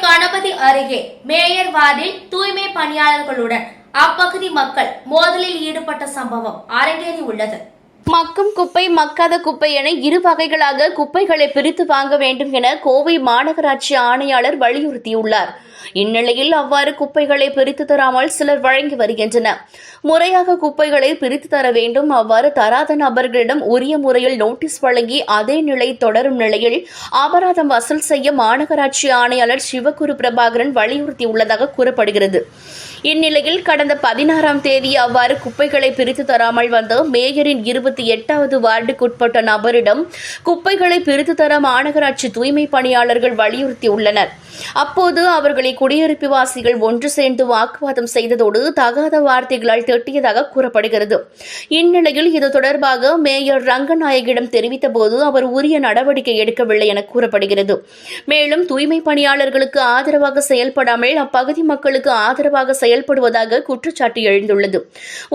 கணபதி அருகே மேயர் வார்டில் தூய்மை பணியாளர்களுடன் அப்பகுதி மக்கள் மோதலில் ஈடுபட்ட சம்பவம் அரங்கேறி உள்ளது. மக்கும் குப்பை மக்காத குப்பை என இரு வகைகளாக குப்பைகளை பிரித்து வாங்க வேண்டும் என கோவை மாநகராட்சி ஆணையாளர் வலியுறுத்தியுள்ளார். இந்நிலையில் அவ்வாறு குப்பைகளை பிரித்து தராமல் சிலர் வழங்கி வருகின்றனர். முறையாக குப்பைகளை பிரித்து தர வேண்டும். அவ்வாறு தராத நபர்களிடம் உரிய முறையில் நோட்டீஸ் வழங்கி அதே நிலை தொடரும் நிலையில் அபராதம் வசூல் செய்ய மாநகராட்சி ஆணையாளர் சிவகுரு பிரபாகரன் வலியுறுத்தியுள்ளதாக கூறப்படுகிறது. இந்நிலையில் கடந்த 16ஆம் தேதி அவ்வாறு குப்பைகளை பிரித்து தராமல் வந்த மேயரின் 28வது வார்டுக்குட்பட்ட நபரிடம் குப்பைகளை பிரித்து தர மாநகராட்சி தூய்மை பணியாளர்கள் வலியுறுத்தியுள்ளனர். அப்போது அவர்களை குடியிருப்புவாசிகள் ஒன்று சேர்ந்து வாக்குவாதம் செய்ததோடு தகாத வார்த்தைகளால் திட்டியதாக கூறப்படுகிறது. இந்நிலையில் இது தொடர்பாக மேயர் ரங்கநாயகிடம் தெரிவித்தபோது அவர் உரிய நடவடிக்கை எடுக்கவில்லை என கூறப்படுகிறது. மேலும் தூய்மை பணியாளர்களுக்கு ஆதரவாக செயல்படாமல் அப்பகுதி மக்களுக்கு ஆதரவாக செயல்படுவதாக குற்றச்சாட்டு எழுந்துள்ளது.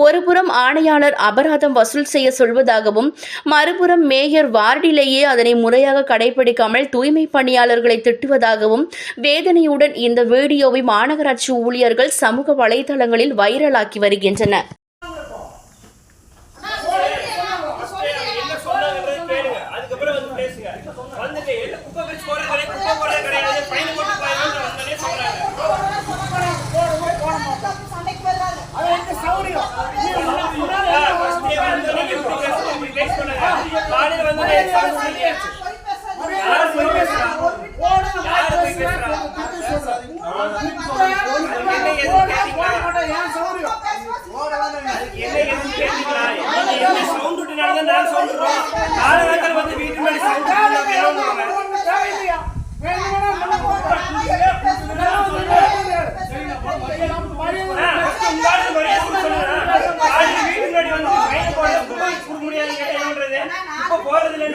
ஒருபுறம் ஆணையாளர் அபராதம் வசூல் செய்ய சொல்வதாகவும் மறுபுறம் மேயர் வார்டிலேயே அதனை முறையாக கடைபிடிக்காமல் தூய்மை பணியாளர்களை திட்டுவதாகவும் வேதனையுடன் இந்த வீடியோவை மாநகராட்சி ஊழியர்கள் சமூக வலைதளங்களில் வைரலாக்கி வருகின்றனர். போறதுல